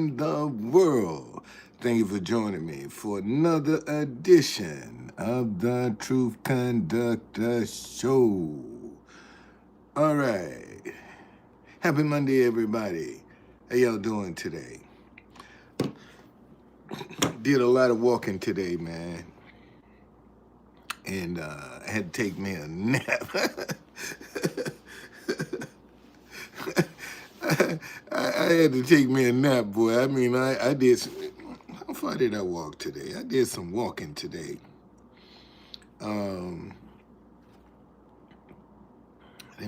in the world. Thank you for joining me for another edition of the Truth Conductor Show. All right. Happy Monday, everybody. How y'all doing today? Did a lot of walking today, man. And I had to take me a nap. I had to take me a nap, boy. I mean, I did some, how far did I walk today? I did some walking today. Let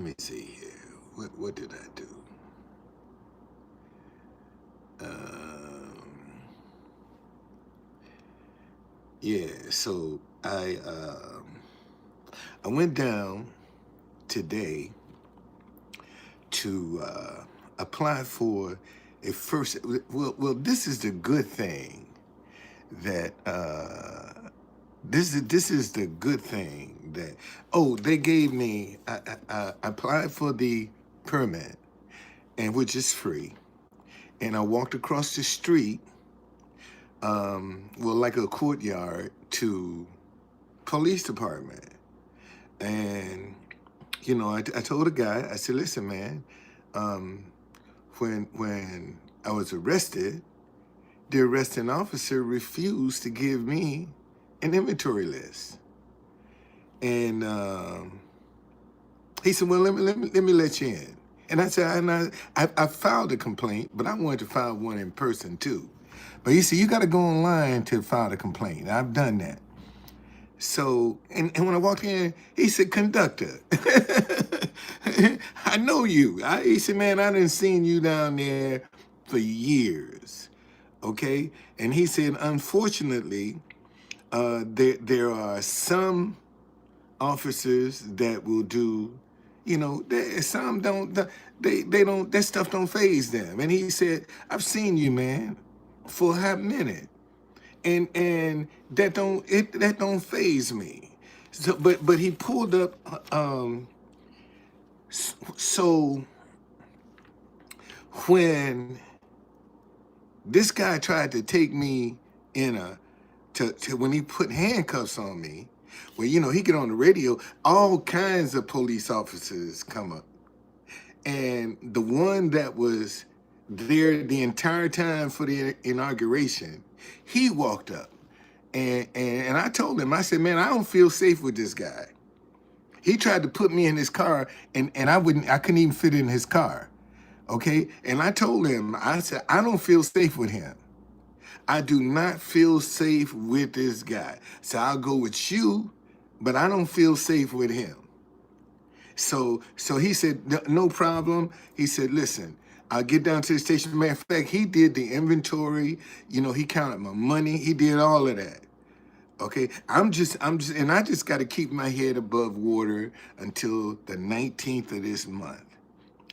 me see here. What did I do? Yeah, so I went down today to apply for a first. Well, this is the good thing that this is the good thing that they gave me. I applied for the permit, and which is free, and I walked across the street, like a courtyard to police department, and I told the guy, I said, listen, man, when I was arrested, the arresting officer refused to give me an inventory list. And he said, well, let me let you in. And I said, I filed a complaint, but I wanted to file one in person too. But he said, you got to go online to file a complaint. I've done that. So, and when I walked in, he said, conductor, I know you. He said, man, I done seen you down there for years, okay? And he said, unfortunately, there are some officers that will do, some don't, they don't, that stuff don't faze them. And he said, I've seen you, man, for a hot minute. And that don't faze me. So, but he pulled up. So when this guy tried to take me in when he put handcuffs on me, well, he get on the radio, all kinds of police officers come up, and the one that was there the entire time for the inauguration, he walked up, and I told him, I said, man, I don't feel safe with this guy. He tried to put me in his car, and I couldn't even fit in his car, okay? And I told him, I said, I don't feel safe with him. I do not feel safe with this guy. So I'll go with you, but I don't feel safe with him. So he said, no problem. He said, listen, I'll get down to the station. Matter of fact, he did the inventory. He counted my money. He did all of that. Okay, and I just got to keep my head above water until the 19th of this month.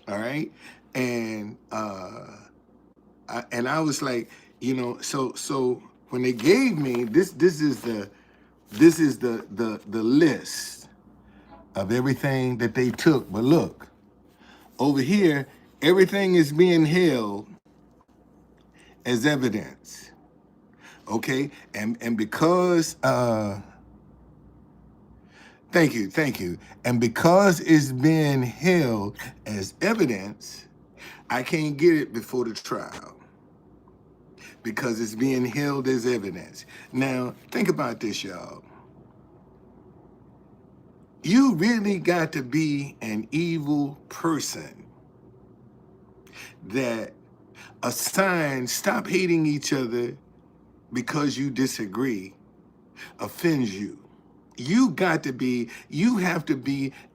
All right, and I was like, so when they gave me this is the list of everything that they took. But look, over here, everything is being held as evidence. Okay, and because thank you, and because it's being held as evidence, I can't get it before the trial because it's being held as evidence. Now, think about this, y'all. You really got to be an evil person that a sign, stop hating each other because you disagree, offends you. You have to be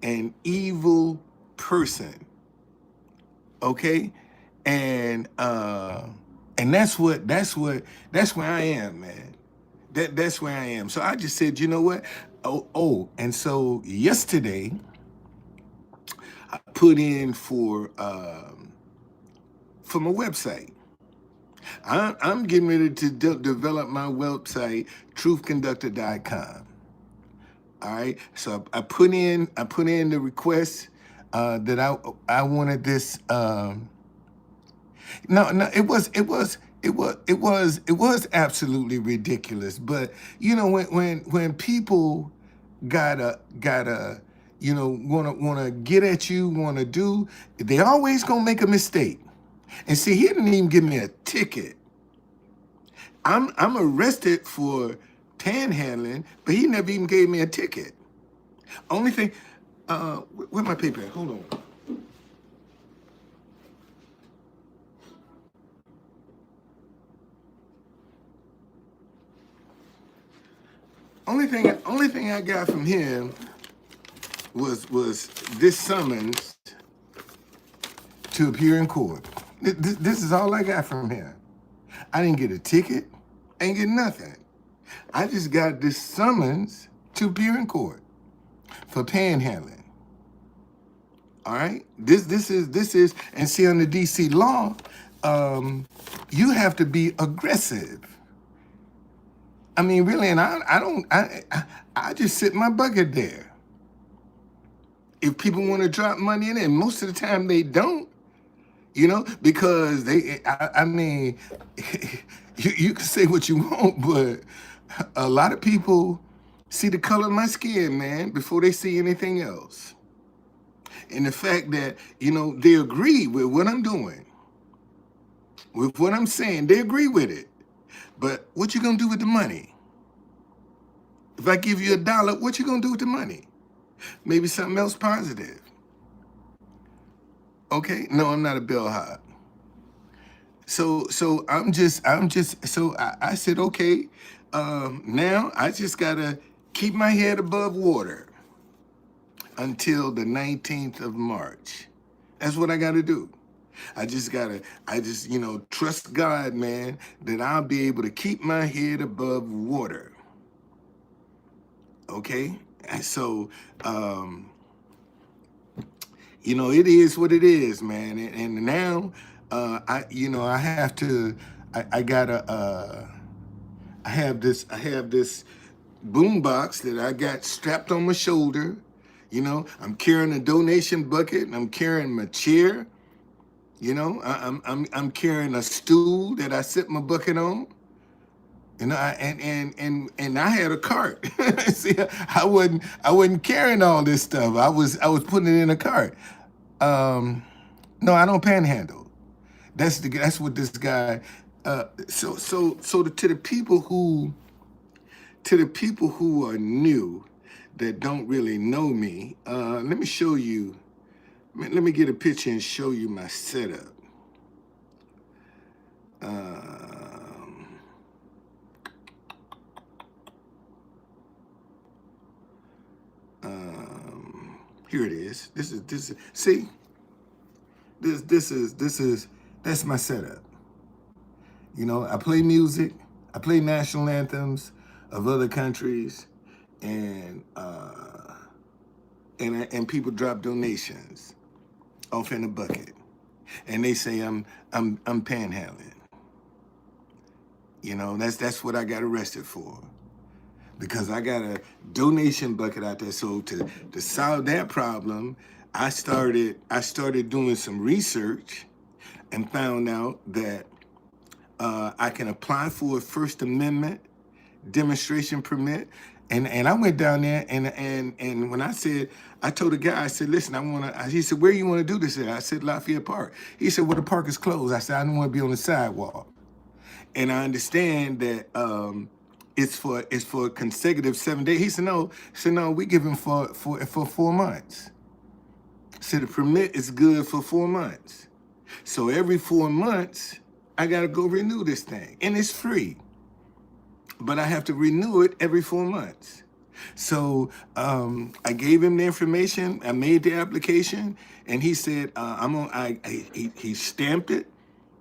an evil person, okay? And that's where I am, man. That's where I am. So I just said, you know what? And so yesterday I put in for my website. I'm getting ready to develop my website, truthconductor.com. All right. So I put in the request that I wanted this No, no, it was absolutely ridiculous. But when people gotta wanna get at you, wanna do, they always gonna make a mistake. And see, he didn't even give me a ticket. I'm arrested for panhandling, but he never even gave me a ticket. Only thing, where my paper at? Hold on. Only thing I got from him was this summons to appear in court. This is all I got from him. I didn't get a ticket. I ain't get nothing. I just got this summons to appear in court for panhandling. All right. This is, and see, under DC law, you have to be aggressive. I mean, really, and I just sit my bucket there. If people want to drop money in it, and most of the time they don't, because I mean, you can say what you want, but a lot of people see the color of my skin, man, before they see anything else. And the fact that, they agree with what I'm doing, with what I'm saying, they agree with it. But what you gonna do with the money? If I give you $1, what you gonna do with the money? Maybe something else positive. Okay? No, I'm not a bellhop. So I said, okay, now I just gotta keep my head above water until the 19th of March. That's what I gotta do. I just trust God, man, that I'll be able to keep my head above water. Okay? And so, it is what it is, man. And now, I have to, I gotta, I have this boom box that I got strapped on my shoulder. I'm carrying a donation bucket, and I'm carrying my chair. I'm carrying a stool that I sit my bucket on. And I had a cart. See, I wasn't carrying all this stuff. I was putting it in a cart. No, I don't panhandle. That's what this guy. To the people who are new, that don't really know me, let me show you. Let me get a picture and show you my setup. Here it is. This is. See, that's my setup. I play music. I play national anthems of other countries, and and people drop donations off in a bucket, and they say I'm panhandling. That's what I got arrested for, because I got a donation bucket out there. So to solve that problem, I started doing some research and found out that I can apply for a First Amendment demonstration permit. And I went down there, and when I told the guy, I said, listen, he said, where you want to do this at? I said, Lafayette Park. He said, well, the park is closed. I said, I don't want to be on the sidewalk. And I understand that it's for consecutive 7 days. He said, no, we give him for 4 months. So the permit is good for 4 months. So every 4 months, I got to go renew this thing. And it's free. But I have to renew it every 4 months. So I gave him the information. I made the application. And he said, he stamped it.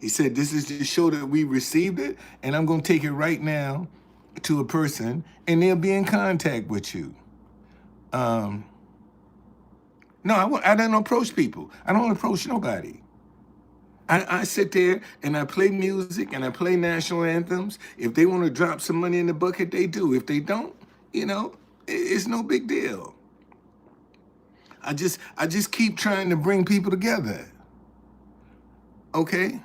He said, this is to show that we received it. And I'm going to take it right now to a person. And they'll be in contact with you. No, I don't approach people. I don't approach nobody. I sit there and I play music and I play national anthems. If they want to drop some money in the bucket, they do. If they don't, it's no big deal. I just keep trying to bring people together. Okay?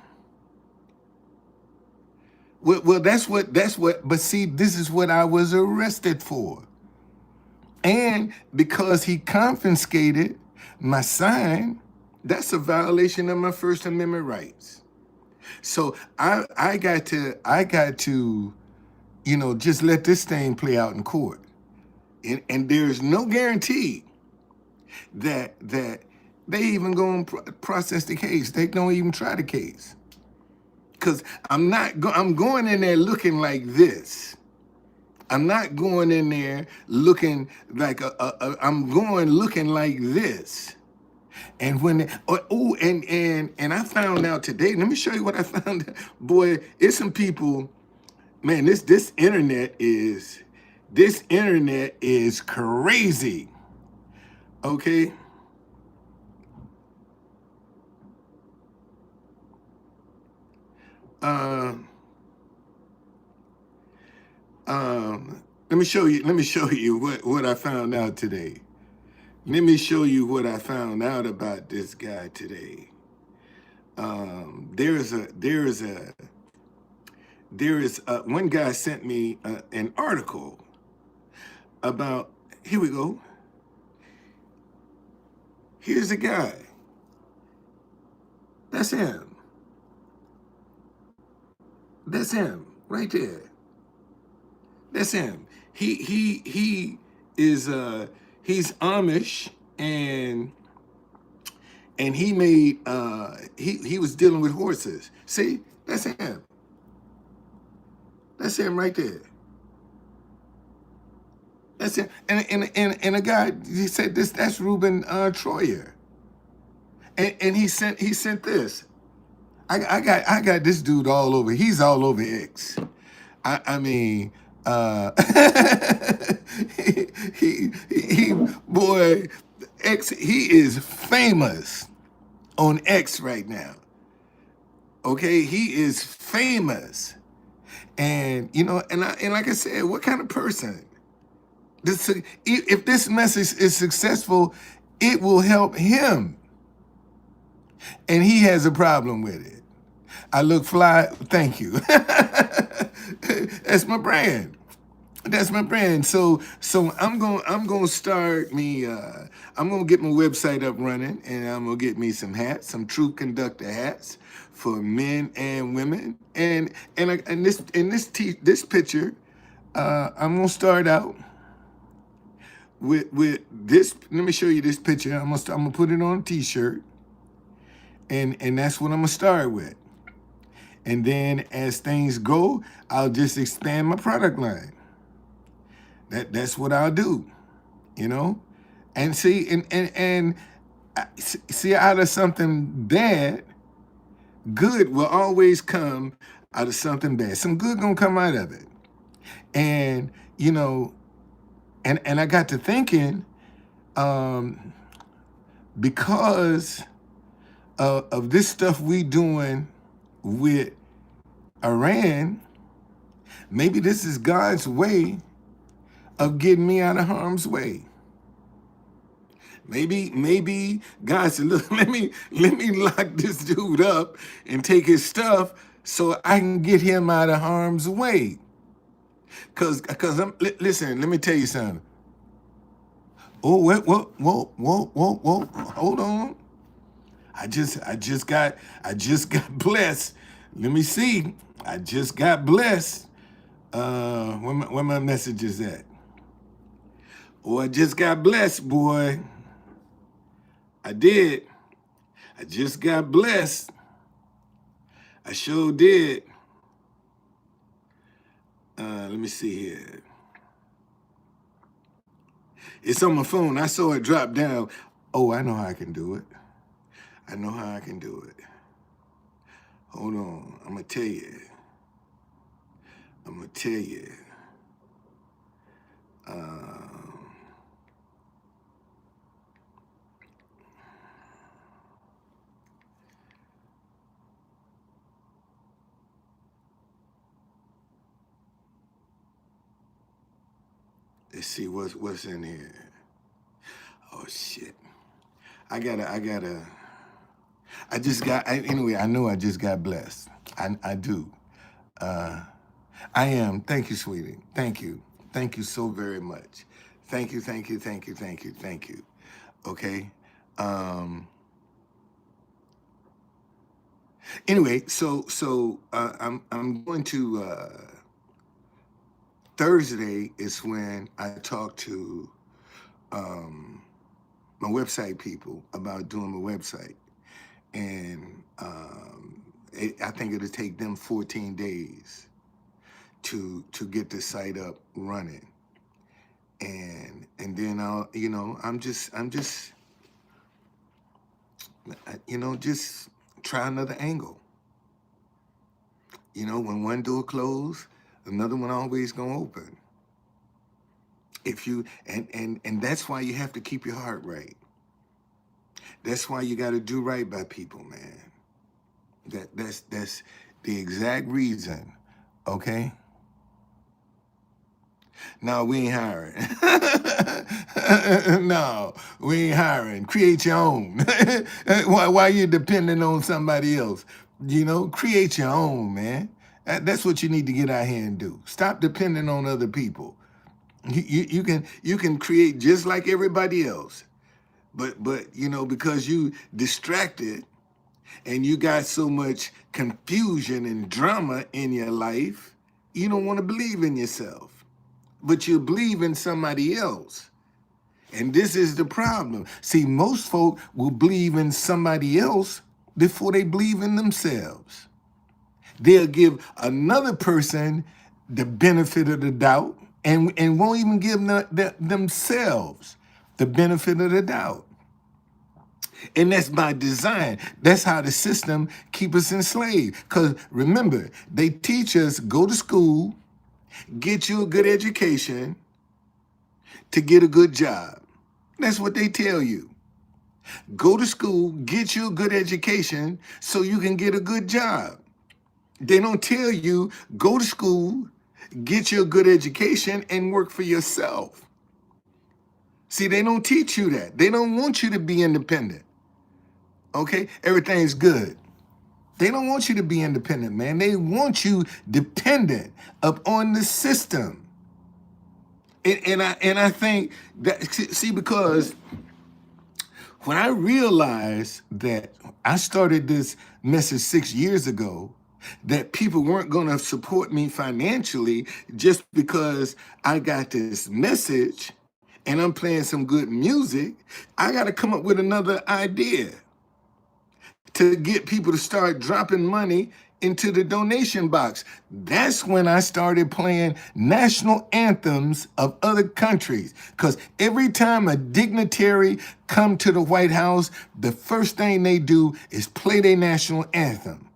Well, that's what, but see, this is what I was arrested for. And because he confiscated my sign, that's a violation of my First Amendment rights. So I got to, just let this thing play out in court. And there's no guarantee that they even going to process the case. They don't even try the case. Cuz I'm going in there looking like this. I'm not going in there looking like I'm going looking like this. And when and I found out today. Let me show you what I found out. Boy, it's some people, man, this internet is crazy. Okay? Um let me show you what I found out today. Let me show you what I found out about this guy today. There is one guy sent me an article about. Here we go. Here's a guy. That's him. That's him right there. That's him. He is he's Amish, and he made he was dealing with horses. See, that's him. That's him right there. That's him. And a guy, he said this, that's Ruben Troyer. And he sent this. I got this dude all over. He's all over X. I mean, he boy, X. He is famous on X right now. Okay, he is famous, and and like I said, what kind of person? If this message is successful, it will help him, and he has a problem with it. I look fly. Thank you. That's my brand. That's my brand. So I'm gonna start me. I'm gonna get my website up running, and I'm gonna get me some hats, some True Conductor hats for men and women. And this picture, I'm gonna start out with this. Let me show you this picture. I'm gonna put it on a T-shirt, and that's what I'm gonna start with. And then as things go, I'll just expand my product line. That's what I'll do, you know? And see, and see, out of something bad, good will always come out of something bad. Some good gonna come out of it. And, and I got to thinking, um, because of this stuff we doing with Iran, maybe this is God's way of getting me out of harm's way. Maybe God said, look, let me lock this dude up and take his stuff so I can get him out of harm's way. Cause listen, let me tell you something. Oh, whoa, hold on. I just got blessed. Let me see. I just got blessed. Where my message is at? Oh, I just got blessed, boy. I did. I just got blessed. I sure did. Let me see here. It's on my phone. I saw it drop down. Oh, I know how I can do it. I know how I can do it. Hold on. I'm going to tell you. I'm going to tell you. Let's see what's in here. Oh, shit. I just got, anyway, I know I just got blessed. I do. I am. Thank you, sweetie. Thank you. Thank you so very much. Thank you, thank you, thank you, thank you, thank you. Okay. Um, anyway, I'm going to Thursday is when I talk to um, my website people about doing my website, and I think it'll take them 14 days to get the site up running, and then I'll just try another angle. When one door closed, another one always gonna open. If you and that's why you have to keep your heart right. That's why you got to do right by people, man. That's the exact reason. Okay. No, we ain't hiring. No, we ain't hiring. Create your own. Why you depending on somebody else? Create your own, man. That's what you need to get out here and do. Stop depending on other people. You can create just like everybody else, but because you distracted and you got so much confusion and drama in your life, you don't want to believe in yourself, but you believe in somebody else. And this is the problem. See, most folk will believe in somebody else before they believe in themselves. They'll give another person the benefit of the doubt and won't even give themselves the benefit of the doubt. And that's by design. That's how the system keep us enslaved. Because remember, they teach us go to school, get you a good education to get a good job. That's what they tell you. Go to school, get you a good education so you can get a good job. They don't tell you go to school, get you a good education, and work for yourself. See, they don't teach you that. They don't want you to be independent. Okay? Everything's good. They don't want you to be independent, man. They want you dependent upon the system. And I think that, see, because when I realized that I started this message 6 years ago, that people weren't going to support me financially just because I got this message and I'm playing some good music, I got to come up with another idea to get people to start dropping money into the donation box. That's when I started playing national anthems of other countries. Because every time a dignitary come to the White House, the first thing they do is play their national anthem.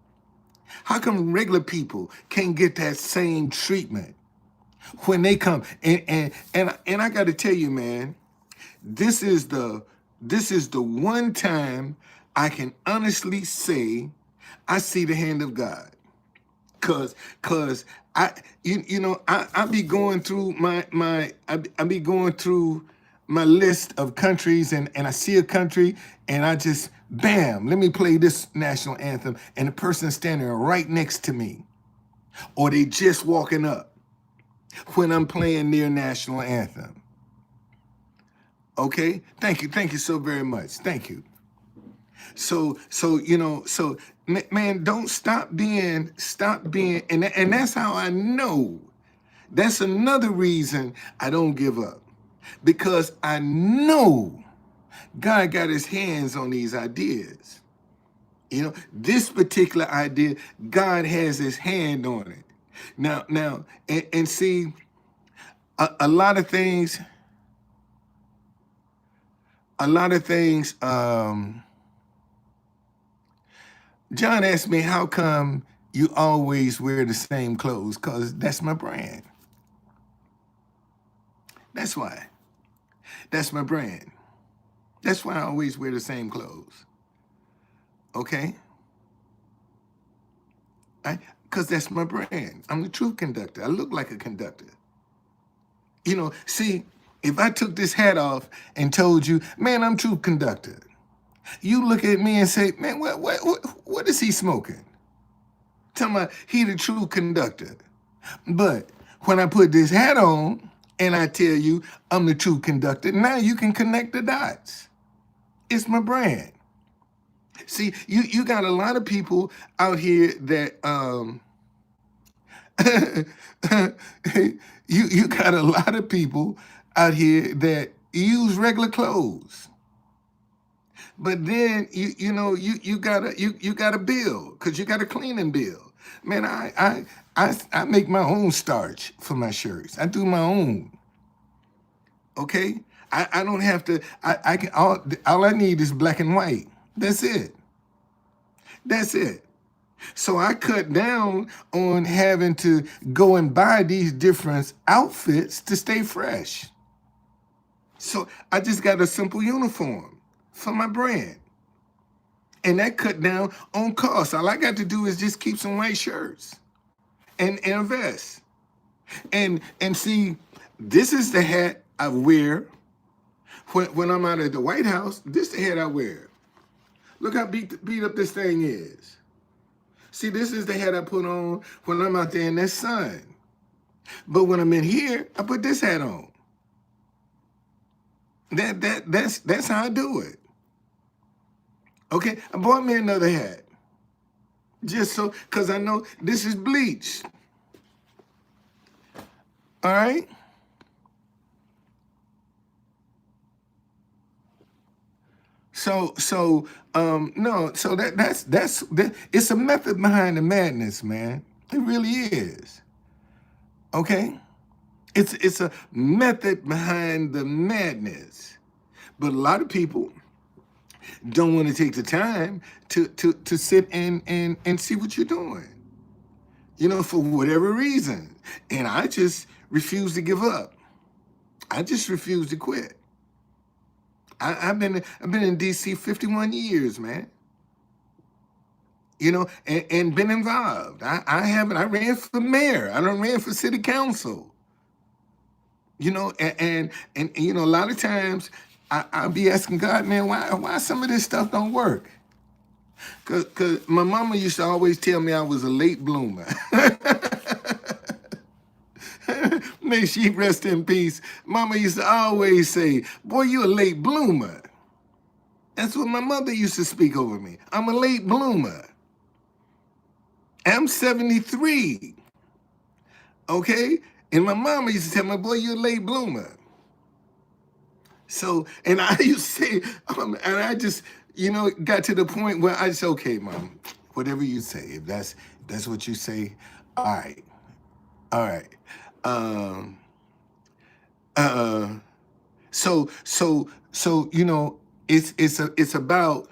How come regular people can't get that same treatment when they come? And I got to tell you, man, this is the one time I can honestly say I see the hand of God. Cause I be going through I be going through my list of countries, and I see a country and I just bam, let me play this national anthem, and the person standing right next to me, or they just walking up when I'm playing their national anthem. Okay, thank you so very much. Thank you. So man, don't stop being, and that's how I know. That's another reason I don't give up, because I know God got his hands on these ideas. This particular idea, God has his hand on it. Now, and see, a lot of things, John asked me, how come you always wear the same clothes? Because that's my brand. That's why. That's my brand. That's why I always wear the same clothes. Okay? Because that's my brand. I'm the truth conductor. I look like a conductor. See, if I took this hat off and told you, man, I'm truth conductor, you look at me and say, man, what is he smoking? Talking about he the true conductor. But when I put this hat on and I tell you I'm the true conductor, now you can connect the dots. It's my brand. See, you got a lot of people out here that you got a lot of people out here that use regular clothes. But then you gotta bill because you got a cleaning bill. Man, I make my own starch for my shirts. I do my own. Okay, I don't have to. I can all I need is black and white. That's it. That's it. So I cut down on having to go and buy these different outfits to stay fresh. So I just got a simple uniform for my brand. And that cut down on costs. All I got to do is just keep some white shirts and a vest. And see, this is the hat I wear when I'm out at the White House. This is the hat I wear. Look how beat up this thing is. See, this is the hat I put on when I'm out there in that sun. But when I'm in here, I put this hat on. That's how I do it. Okay, I bought me another hat. Just so, because I know this is bleached. All right? No, so it's a method behind the madness, man. It really is. Okay? It's a method behind the madness. But a lot of people don't want to take the time to sit and see what you're doing. For whatever reason. And I just refuse to give up. I just refuse to quit. I've been in DC 51 years, man. And been involved. I ran for mayor. I done ran for city council. And a lot of times I'll be asking God, man, why some of this stuff don't work? Cause my mama used to always tell me I was a late bloomer. May she rest in peace. Mama used to always say, boy, you a late bloomer. That's what my mother used to speak over me. I'm a late bloomer. I'm 73. Okay? And my mama used to tell me, boy, you're a late bloomer. So, and I used to say, and I just, got to the point where I just, okay, Mom, whatever you say, if that's what you say, all right. All right. So it's about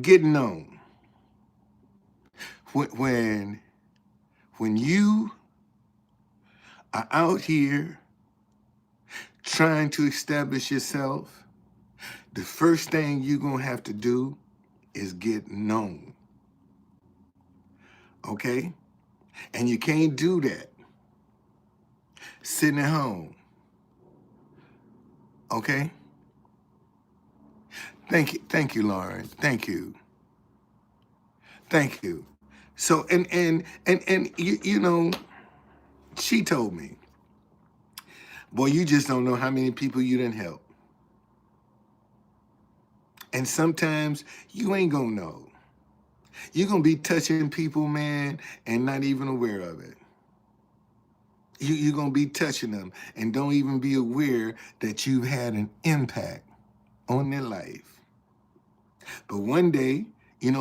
getting known. When you are out here trying to establish yourself, the first thing you're gonna have to do is get known. Okay? And you can't do that sitting at home. Okay? Thank you, Lauren. Thank you. So and she told me, boy, you just don't know how many people you didn't help. And sometimes you ain't gonna know. You're gonna be touching people, man, and not even aware of it. You're gonna be touching them and don't even be aware that you've had an impact on their life. But one day,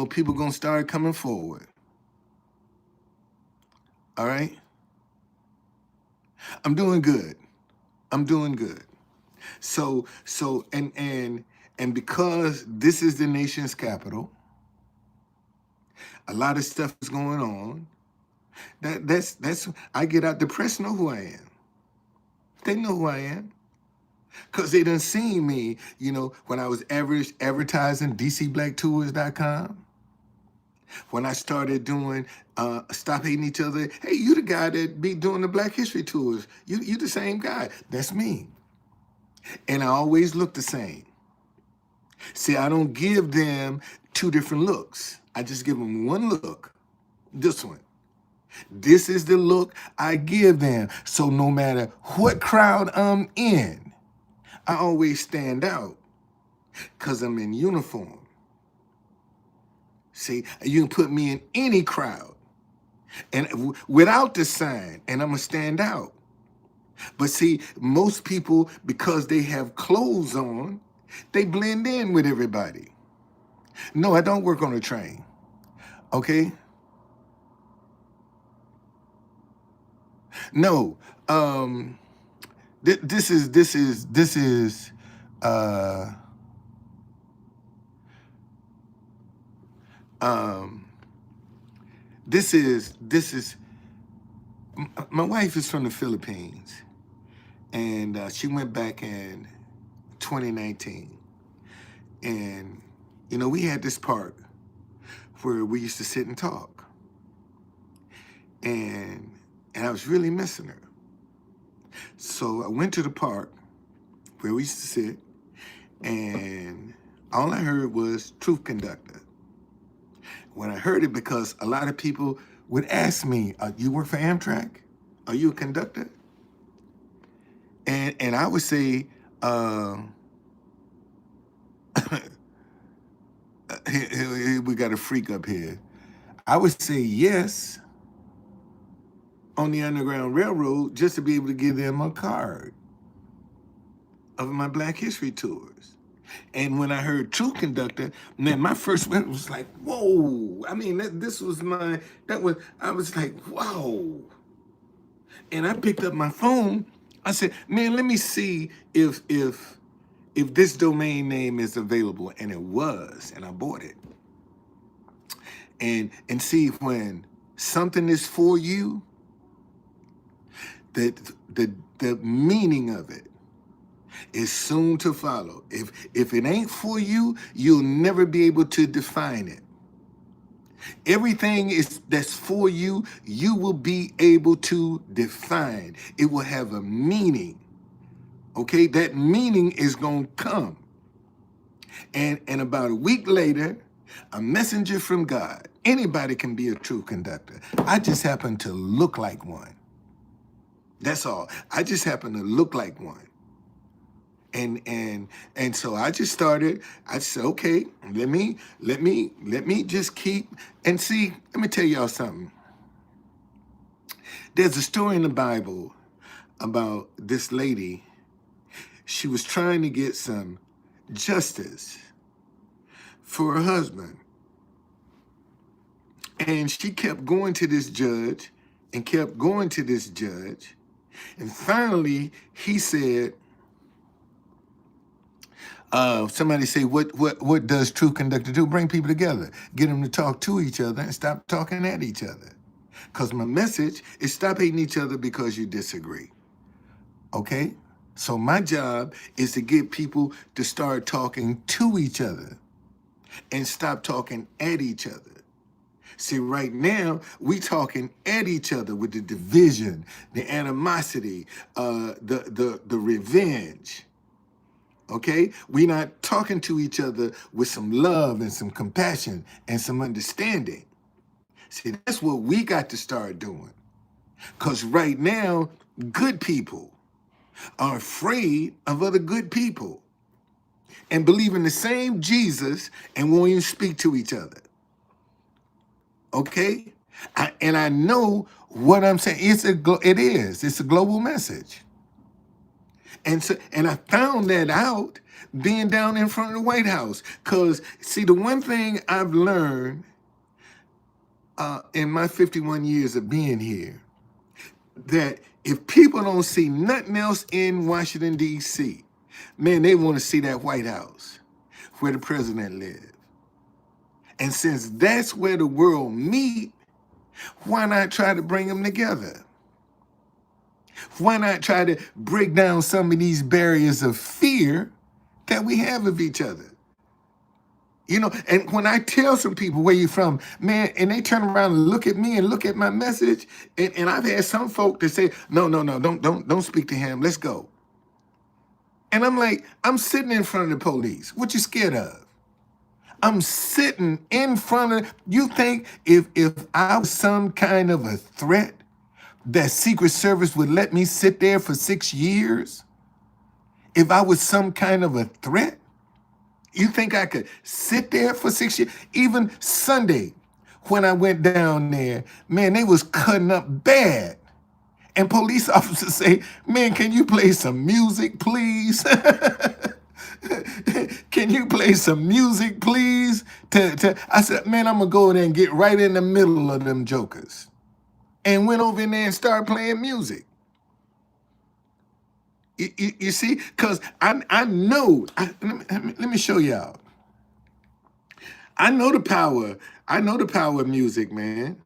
people gonna start coming forward. All right? I'm doing good. So and because this is the nation's capital, a lot of stuff is going on. That's I get out. The press know who I am. They know who I am. Because they done seen me, when I was advertising DCBlackTours.com. When I started doing Stop Hating Each Other. Hey, you the guy that be doing the Black History Tours. You the same guy. That's me. And I always look the same. See, I don't give them two different looks. I just give them one look. This one. This is the look I give them. So no matter what crowd I'm in, I always stand out because I'm in uniform. See, you can put me in any crowd and without the sign, and I'm going to stand out. But see, most people, because they have clothes on, they blend in with everybody. No, I don't work on a train. Okay? No. This is uh um this is my wife is from the Philippines, and she went back in 2019. And we had this park where we used to sit and talk, and I was really missing her. So I went to the park where we used to sit, and all I heard was Truth Conductor. When I heard it, because a lot of people would ask me, you work for Amtrak? Are you a conductor? And I would say, we got a freak up here. I would say yes on the Underground Railroad just to be able to give them a card of my Black History tours. And when I heard True Conductor, man, my first one was like, whoa. I mean, I was like, wow. And I picked up my phone. I said, man, let me see if this domain name is available. And it was, and I bought it. And see, when something is for you, the meaning of it is soon to follow. If it ain't for you, you'll never be able to define it. Everything that's for you, you will be able to define. It will have a meaning. Okay, that meaning is gonna come. And about a week later, a messenger from God. Anybody can be a true conductor. I just happen to look like one. That's all. I just happen to look like one. And so I just started. I said, okay, let me just keep and see. Let me tell y'all something. There's a story in the Bible about this lady. She was trying to get some justice for her husband, and she kept going to this judge and kept going to this judge, and finally he said, somebody say, what does True Conductor do? Bring people together, get them to talk to each other and stop talking at each other. Because my message is stop hating each other because you disagree. Okay? So my job is to get people to start talking to each other and stop talking at each other. See, right now, we talking at each other with the division, the animosity, the revenge. Okay? We're not talking to each other with some love and some compassion and some understanding. See, that's what we got to start doing. Because right now, good people are afraid of other good people and believe in the same Jesus and won't even speak to each other. Okay? And I know what I'm saying. It's a global message. And I found that out being down in front of the White House. Because, see, the one thing I've learned in my 51 years of being here, that if people don't see nothing else in Washington, D.C., man, they want to see that White House where the president lives. And since that's where the world meet, why not try to bring them together? Why not try to break down some of these barriers of fear that we have of each other? And when I tell some people where you from, man, and they turn around and look at me and look at my message, and I've had some folk that say, no, don't speak to him. Let's go. And I'm like, I'm sitting in front of the police. What you scared of? I'm sitting in front of, you think if I was some kind of a threat, that Secret Service would let me sit there for 6 years? If I was some kind of a threat? You think I could sit there for 6 years? Even Sunday, when I went down there, man, they was cutting up bad. And police officers say, man, can you play some music, please? Can you play some music, please? I said, man, I'm going to go in there and get right in the middle of them jokers. And went over in there and started playing music. You see? Because I know, let me show y'all. I know the power. I know the power of music, man.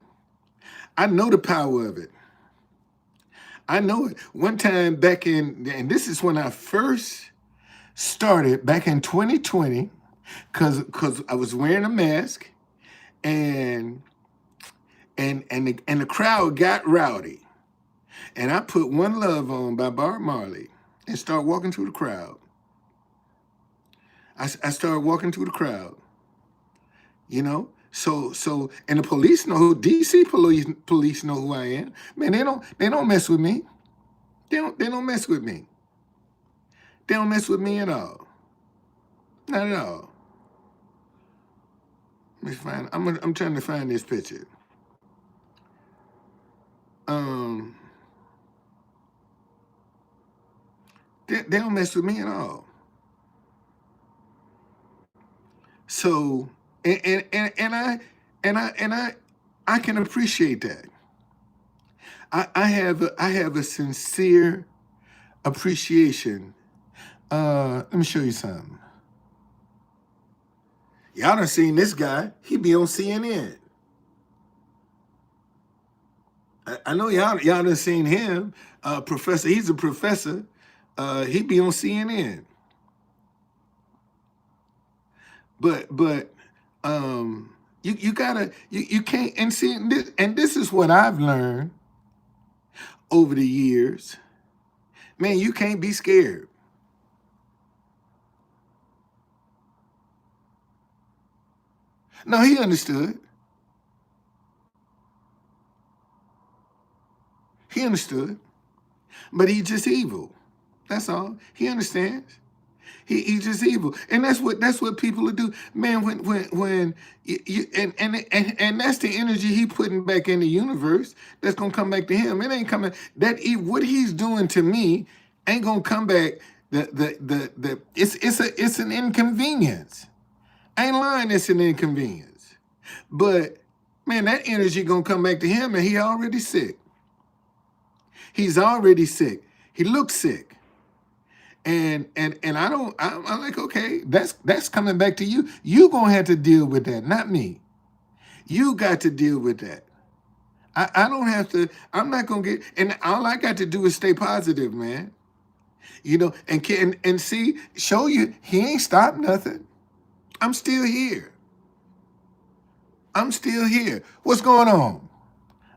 I know the power of it. I know it. One time back in, and this is when I first started back in 2020, because I was wearing a mask, and the crowd got rowdy, and I put One Love on by Bob Marley and started walking through the crowd. I started walking through the crowd, you know. So and the police know who DC police know who I am. Man, they don't mess with me. They don't mess with me. They don't mess with me at all. Not at all. Let me find. I'm trying to find this picture. They don't mess with me at all. So and I can appreciate that. I have a sincere appreciation. Let me show you something. Y'all done seen this guy. He be on CNN. I know y'all done seen him. Professor, he's a professor. He be on CNN. But you gotta you can't, and see this is what I've learned over the years. Man, you can't be scared. No, he understood. He understood. But he's just evil. That's all. He understands. He's just evil, and that's what people will do, man. When you and that's the energy he putting back in the universe. That's gonna come back to him. It ain't coming. What he's doing to me ain't gonna come back. It's an inconvenience. I ain't lying. It's an inconvenience, but man, that energy gonna come back to him, and he already sick. He's already sick. He looks sick. And I'm like, okay, that's coming back to you. You gonna have to deal with that, not me. You got to deal with that. I don't have to. I'm not gonna get. And all I got to do is stay positive, man. You know, and see, show you he ain't stopped nothing. I'm still here. I'm still here. What's going on?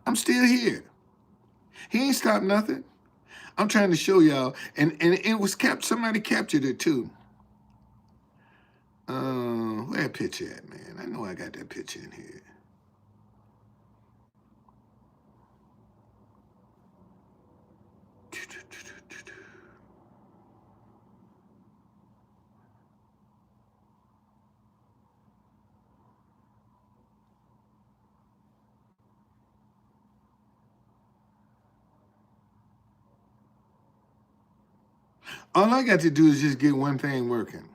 I'm still here. He ain't stopped nothing. I'm trying to show y'all, and it was somebody captured it too. Where that picture at, man? I know I got that picture in here. All I got to do is just get one thing working.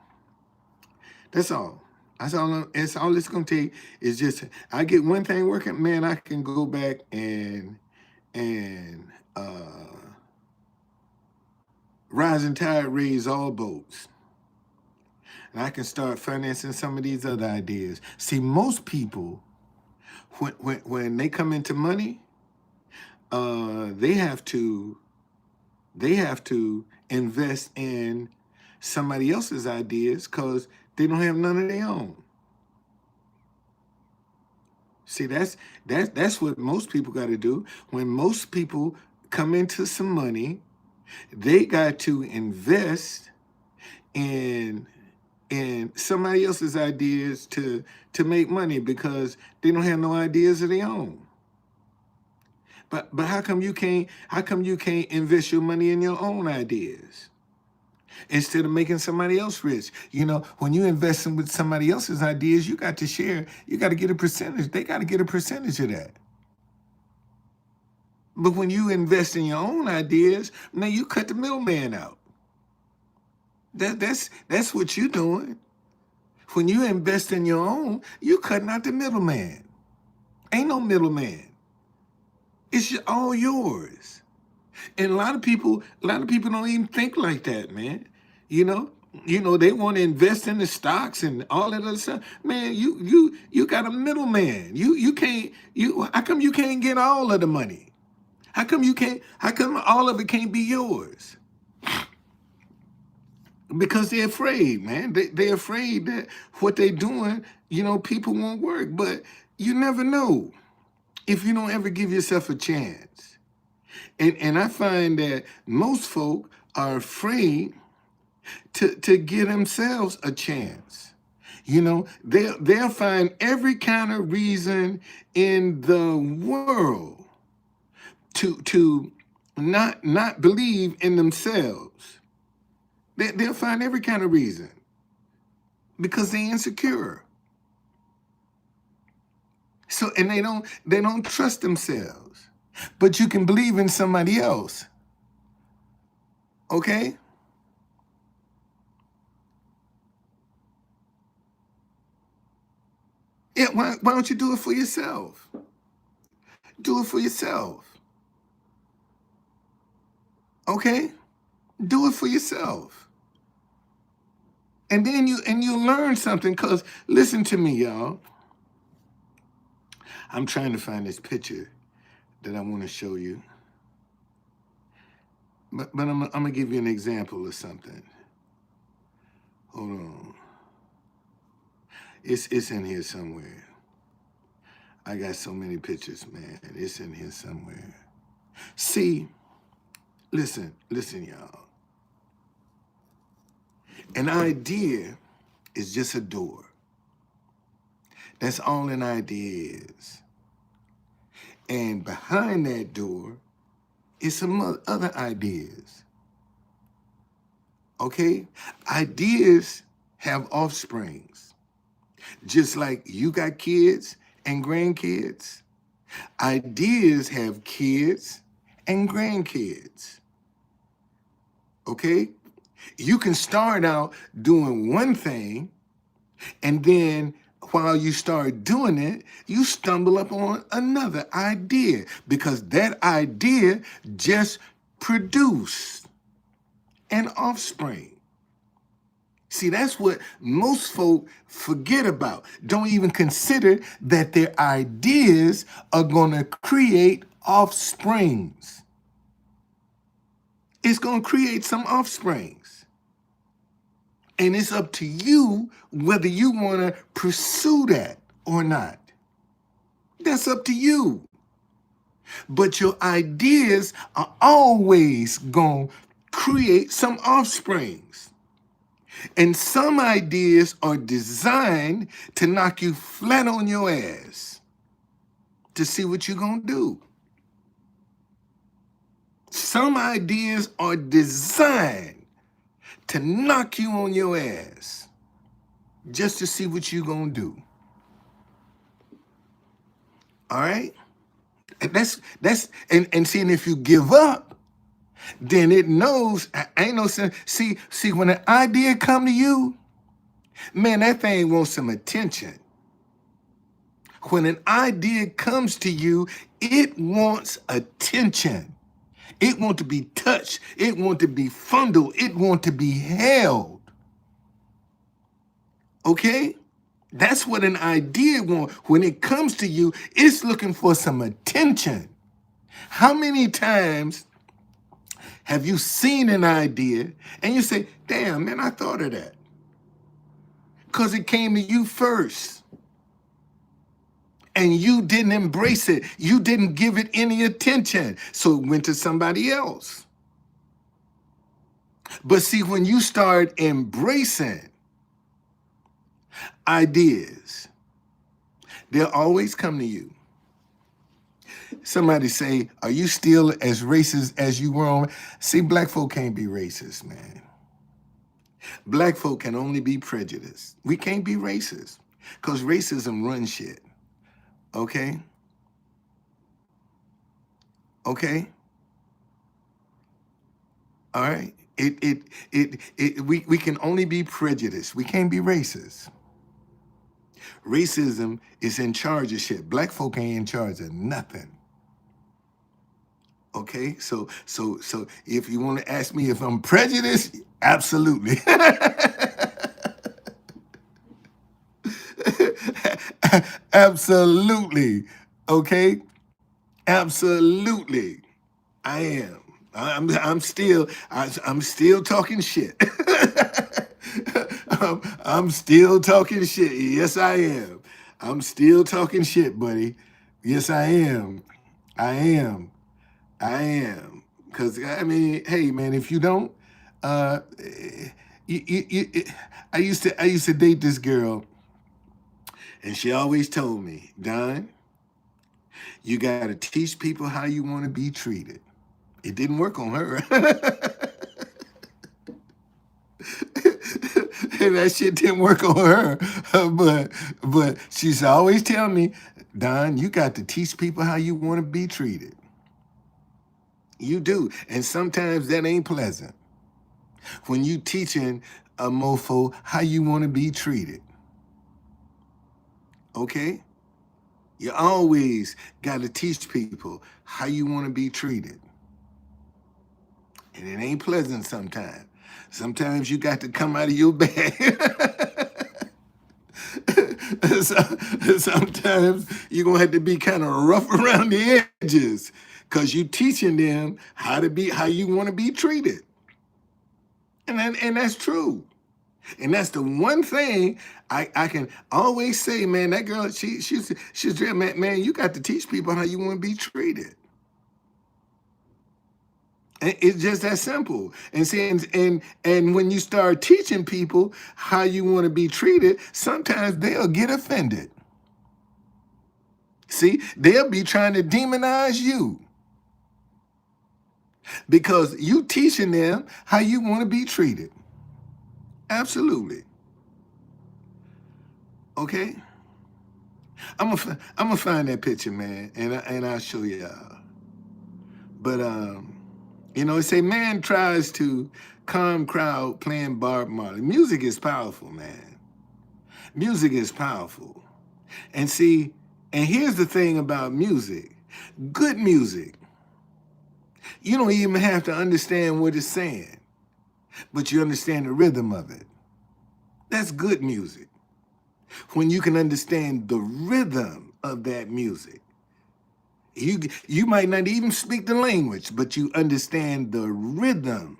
That's all. That's all. It's all it's gonna take is just I get one thing working, man. I can go back and rising tide raise all boats, and I can start financing some of these other ideas. See, most people, when they come into money, they have to invest in somebody else's ideas because they don't have none of their own. See, that's what most people got to do. When most people come into some money, they got to invest in and somebody else's ideas to make money because they don't have no ideas of their own. But how come you can't invest your money in your own ideas instead of making somebody else rich? You know, when you invest in with somebody else's ideas, you got to share, you got to get a percentage. They got to get a percentage of that. But when you invest in your own ideas, now you cut the middleman out. That's what you're doing. When you invest in your own, you cutting out the middleman. Ain't no middleman. It's all yours. And a lot of people don't even think like that, man. You know, they want to invest in the stocks and all that other stuff. Man, you got a middleman. You can't you how come you can't get all of the money? How come all of it can't be yours? Because they're afraid, man. They're afraid that what they're doing, people won't work. But you never know if you don't ever give yourself a chance. And I find that most folk are afraid to give themselves a chance. They'll find every kind of reason in the world to not believe in themselves. They'll find every kind of reason because they're insecure. So, and they don't trust themselves. But you can believe in somebody else. Okay? Yeah, why don't you do it for yourself? Do it for yourself. Okay? Do it for yourself. And then you learn something, because listen to me, y'all. I'm trying to find this picture that I want to show you. But I'm gonna give you an example of something. Hold on. It's in here somewhere. I got so many pictures, man. It's in here somewhere. See, listen, y'all. An idea is just a door. That's all an idea is. And behind that door is some other ideas. Okay? Ideas have offsprings. Just like you got kids and grandkids, ideas have kids and grandkids. Okay? You can start out doing one thing, and then while you start doing it, you stumble up on another idea, because that idea just produced an offspring. See, that's what most folk forget about. Don't even consider that their ideas are going to create offsprings. It's going to create some offsprings. And it's up to you whether you want to pursue that or not. That's up to you. But your ideas are always going to create some offsprings. And some ideas are designed to knock you flat on your ass to see what you're going to do. Some ideas are designed to knock you on your ass just to see what you're going to do. All right? And and see, and if you give up, then it knows, ain't no sense. See, when an idea come to you, man, that thing wants some attention. When an idea comes to you, it wants attention. It wants to be touched. It wants to be fondled. It wants to be held. Okay? That's what an idea wants. When it comes to you, it's looking for some attention. How many times have you seen an idea and you say, damn, man, I thought of that? Because it came to you first. And you didn't embrace it. You didn't give it any attention. So it went to somebody else. But see, when you start embracing ideas, they'll always come to you. Somebody say, are you still as racist as you were on? See, black folk can't be racist, man. Black folk can only be prejudiced. We can't be racist because racism runs shit. Okay? Okay? All right? We can only be prejudiced. We can't be racist. Racism is in charge of shit. Black folk ain't in charge of nothing. Okay, so if you want to ask me if I'm prejudiced, absolutely. Absolutely. Okay? Absolutely. I am. I'm still talking shit. I'm still talking shit. Yes, I am. I'm still talking shit, buddy. Yes, I am. I am. I am. Because, I mean, hey, man, if you don't, uh, I used to date this girl, and she always told me, Don, you got to teach people how you want to be treated. It didn't work on her. And that shit didn't work on her. But she's always telling me, Don, you got to teach people how you want to be treated. You do. And sometimes that ain't pleasant. When you teaching a mofo how you want to be treated. Okay? You always got to teach people how you want to be treated. And it ain't pleasant sometimes. Sometimes you got to come out of your bag. Sometimes you're going to have to be kind of rough around the edges because you teaching them how you want to be treated. And that's true. And that's the one thing I can always say, man, that girl, she's man, you got to teach people how you want to be treated. And it's just that simple. And see, and when you start teaching people how you want to be treated, sometimes they'll get offended. See, they'll be trying to demonize you because you teaching them how you want to be treated. Absolutely. Okay? I'm gonna find that picture, man, and I'll show y'all. But it say man tries to calm crowd playing Bob Marley. Music is powerful, man. Music is powerful. And see, and here's the thing about music. Good music. You don't even have to understand what it's saying, but you understand the rhythm of it. That's good music. When you can understand the rhythm of that music. You might not even speak the language, but you understand the rhythm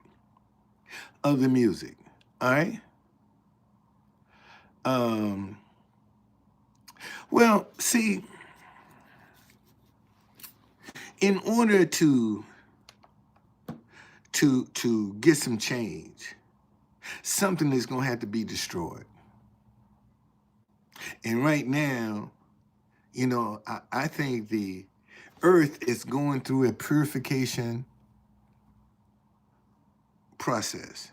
of the music. All right? Well, see, in order to get some change, something is going to have to be destroyed. And right now, I think the earth is going through a purification process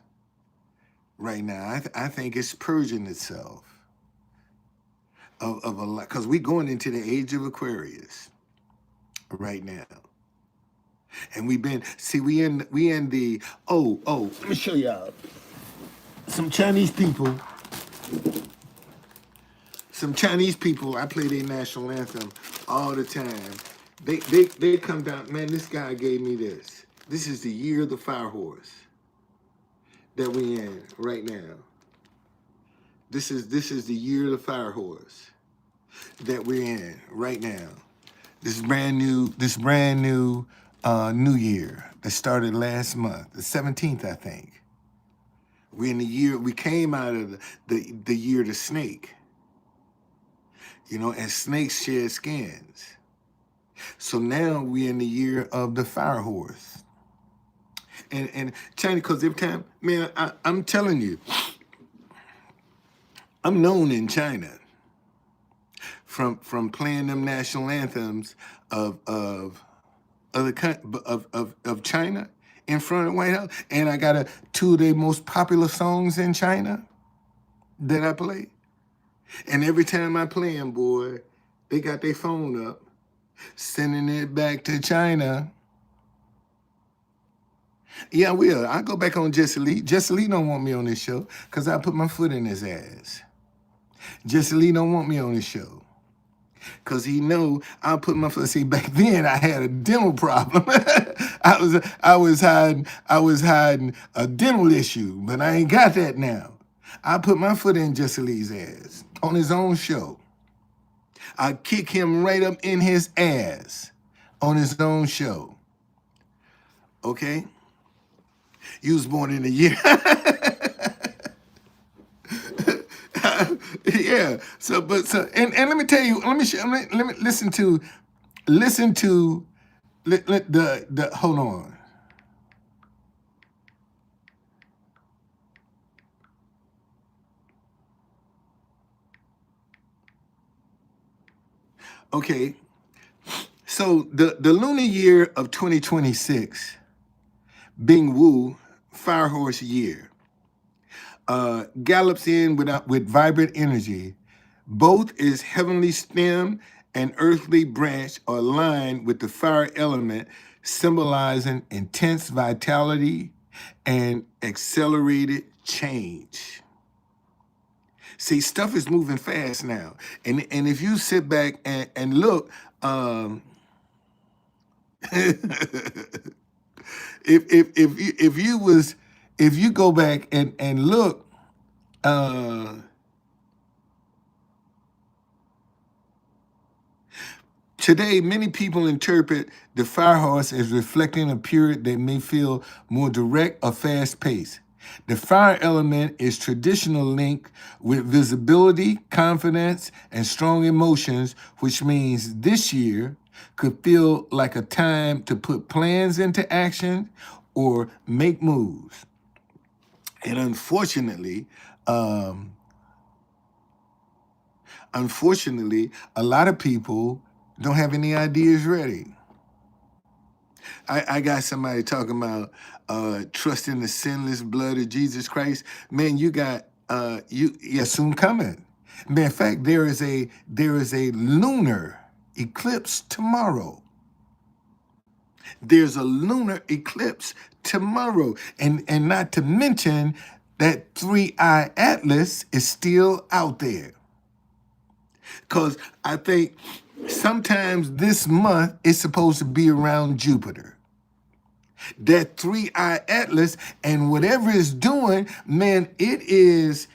right now. I think it's purging itself of a lot, because we're going into the age of Aquarius right now. And we in the, let me show y'all. Some Chinese people, I play their national anthem all the time. They come down, man, this guy gave me this. This is the year of the fire horse that we in right now. This is the year of the fire horse that we're in right now. This brand new new year that started last month, the 17th, I think. We in the year, we came out of the year of the snake. And snakes shed skins. So now we in the year of the fire horse. And China, because every time, man, I'm telling you, I'm known in China from playing them national anthems of other of China in front of the White House, and I got two of their most popular songs in China that I play. And every time I play them, boy, they got their phone up, sending it back to China. Yeah, I will. I go back on Jesse Lee. Jesse Lee don't want me on this show because I put my foot in his ass. Jesse Lee don't want me on this show because he know I'll put my foot. See, back then I had a dental problem. I was hiding a dental issue, but I ain't got that now. I put my foot in Jesse Lee's ass on his own show. I kick him right up in his ass on his own show. Okay? You was born in a year. Yeah. And let me tell you, let me listen to the hold on. Okay. So the lunar year of 2026, Bing Wu, Fire Horse year, gallops in with vibrant energy. Both its heavenly stem and earthly branch are aligned with the fire element, symbolizing intense vitality and accelerated change. See, stuff is moving fast now. And if you sit back and look, if you go back and look, today, many people interpret the fire horse as reflecting a period that may feel more direct or fast-paced. The fire element is traditionally linked with visibility, confidence, and strong emotions, which means this year could feel like a time to put plans into action or make moves. And unfortunately, a lot of people don't have any ideas ready. I got somebody talking about trusting the sinless blood of Jesus Christ. Man, you got soon coming. Man, in fact, there is a lunar eclipse tomorrow. There's a lunar eclipse tomorrow, and not to mention that 3-eye atlas is still out there. Because I think sometimes this month is supposed to be around Jupiter. That 3-eye atlas and whatever it's doing, man, it is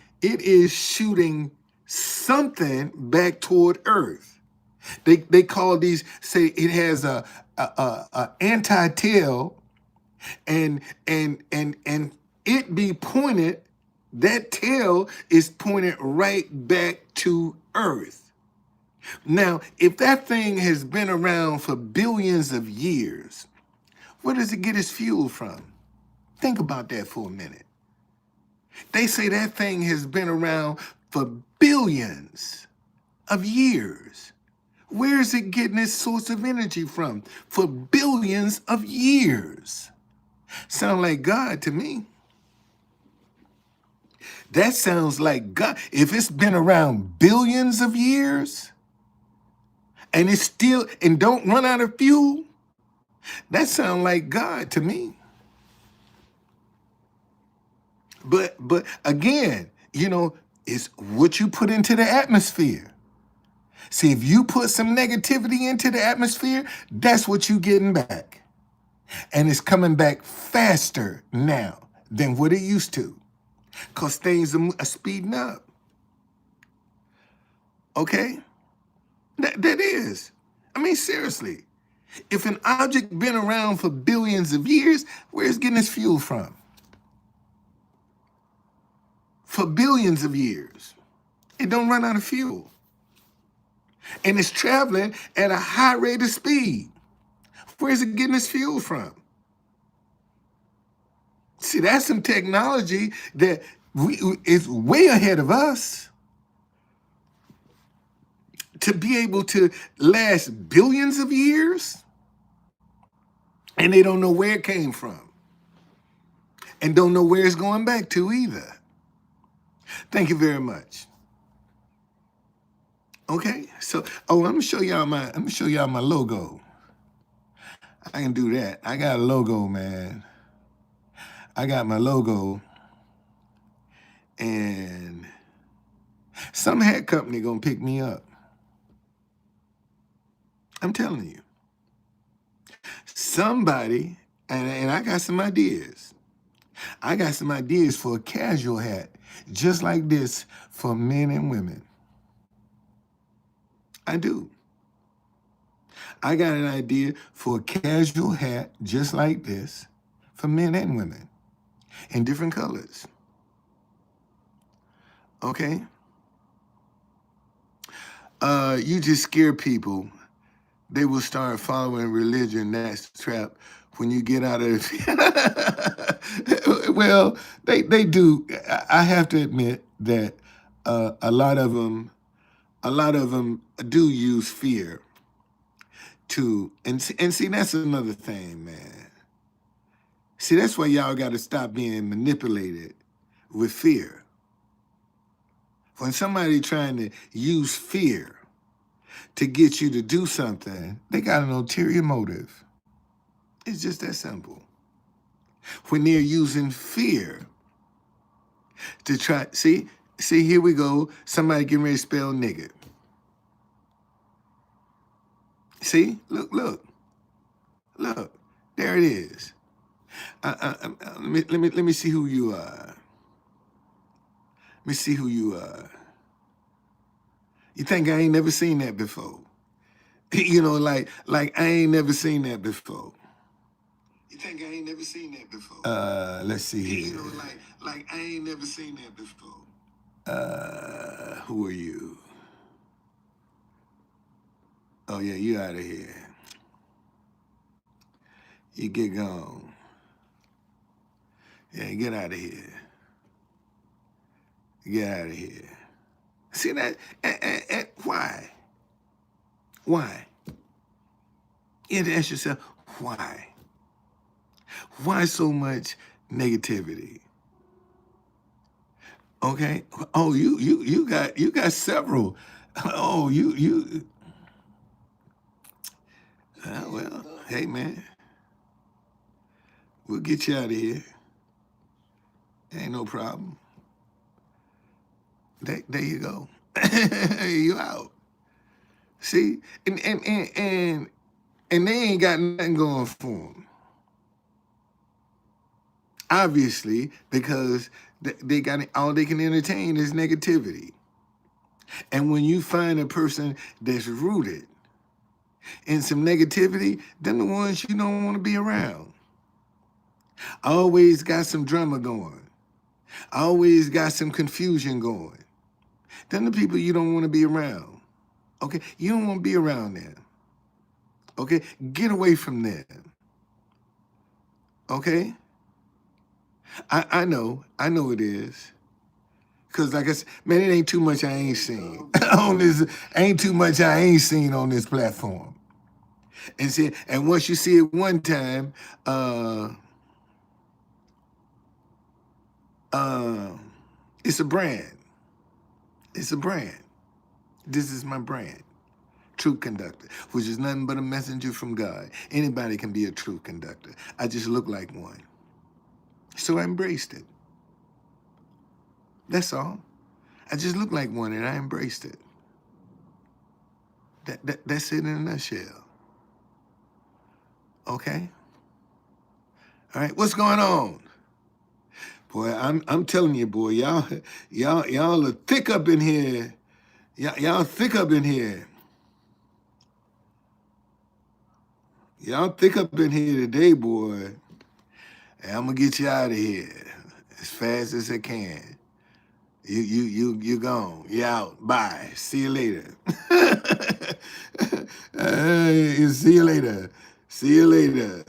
shooting something back toward Earth. They call these, say it has a anti-tail, and it be pointed. That tail is pointed right back to Earth. Now, if that thing has been around for billions of years, where does it get its fuel from? Think about that for a minute. They say that thing has been around for billions of years. Where is it getting its source of energy from for billions of years? Sound like God to me. That sounds like God. If it's been around billions of years and it's still, and don't run out of fuel, that sounds like God to me. But again, it's what you put into the atmosphere. See, if you put some negativity into the atmosphere, that's what you're getting back. And it's coming back faster now than what it used to, because things are speeding up. Okay? That is. I mean, seriously. If an object been around for billions of years, where's it getting its fuel from? For billions of years. It don't run out of fuel. And it's traveling at a high rate of speed. Where's it getting its fuel from? See, that's some technology that is way ahead of us. to be able to last billions of years, and they don't know where it came from and don't know where it's going back to either. Thank you very much. Okay, so I'm gonna show y'all my logo. I can do that. I got a logo, man. I got my logo, and some hat company gonna pick me up. I'm telling you. Somebody, and I got some ideas. I got some ideas for a casual hat, just like this, for men and women. I do. I got an idea for a casual hat, just like this, for men and women, in different colors. Okay? You just scare people. They will start following religion. That's the trap. When you get out of well, they do. I have to admit that a lot of them do use fear to, and see that's another thing, man. See, that's why y'all got to stop being manipulated with fear. When somebody trying to use fear to get you to do something, they got an ulterior motive. It's just that simple. When they're using fear to try, see, here we go. Somebody getting ready to spell nigga. See, look, there it is. Let me see who you are. Let me see who you are. You think I ain't never seen that before? You know, like I ain't never seen that before. You think I ain't never seen that before? Let's see here. You know, like I ain't never seen that before. Who are you? Oh yeah, you out of here. You get gone. Yeah, get out of here. Get out of here. See that? Why? Why? You have to ask yourself, why? Why so much negativity? Okay. Oh, you got several. Oh, you. Well, hey man, we'll get you out of here. Ain't no problem. There you go. You out. See, and they ain't got nothing going for them. Obviously, because they got all they can entertain is negativity. And when you find a person that's rooted in some negativity, then the ones you don't want to be around. Always got some drama going. Always got some confusion going. Then the people you don't want to be around. Okay, you don't want to be around them. Okay, get away from them. Okay, I know it is. Cause like I said, man, it ain't too much I ain't seen on this. Ain't too much I ain't seen on this platform. And see, and once you see it one time, it's a brand. It's a brand. This is my brand. Truth conductor, which is nothing but a messenger from God. Anybody can be a truth conductor. I just look like one. So I embraced it. That's all. I just look like one and I embraced it. That's it in a nutshell. Okay? All right, what's going on? Boy, I'm telling you, boy, y'all are thick up in here. Y'all thick up in here. Y'all thick up in here today, boy. And I'm gonna get you out of here as fast as I can. You gone. You out. Bye. See you later. See you later. See you later.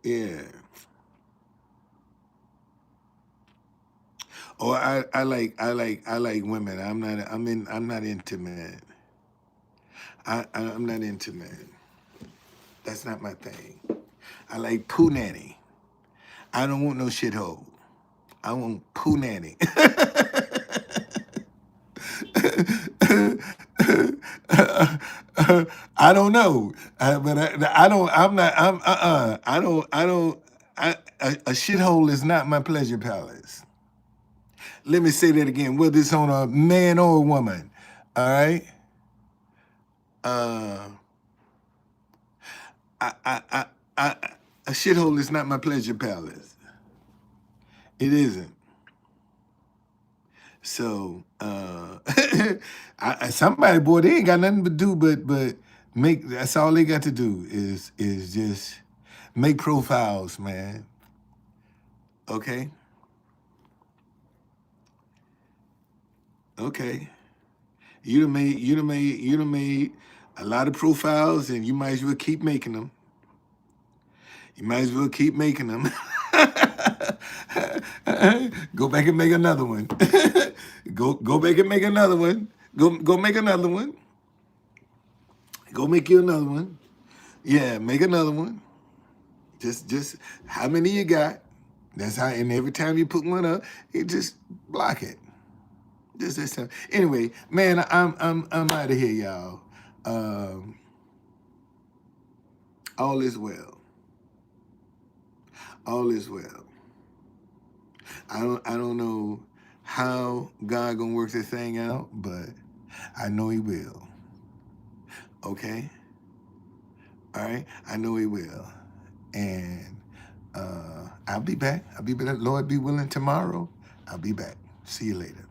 Yeah. Or I like women. I'm not into men. I'm not into men. That's not my thing. I like poo nanny. I don't want no shithole. I want poo nanny. I don't know, but I don't. I'm not. I'm. I don't. I don't. A shithole is not my pleasure palace. Let me say that again. Whether it's on a man or a woman, all right. Uh, I, I, a shithole is not my pleasure palace. It isn't. So, somebody, boy, they ain't got nothing to do but make. That's all they got to do is just make profiles, man. Okay, okay. You done made a lot of profiles, and you might as well keep making them. You might as well keep making them. Go back and make another one. Go back and make another one. Go make another one. Go make you another one. Yeah, make another one. Just how many you got? That's how. And every time you put one up, you just block it. Just this time. Anyway, man, I'm out of here, y'all. Um, all is well. All is well. I don't know how God gonna work this thing out, but I know He will. Okay, all right. I know He will, and I'll be back. I'll be back. Lord be willing, tomorrow I'll be back. See you later.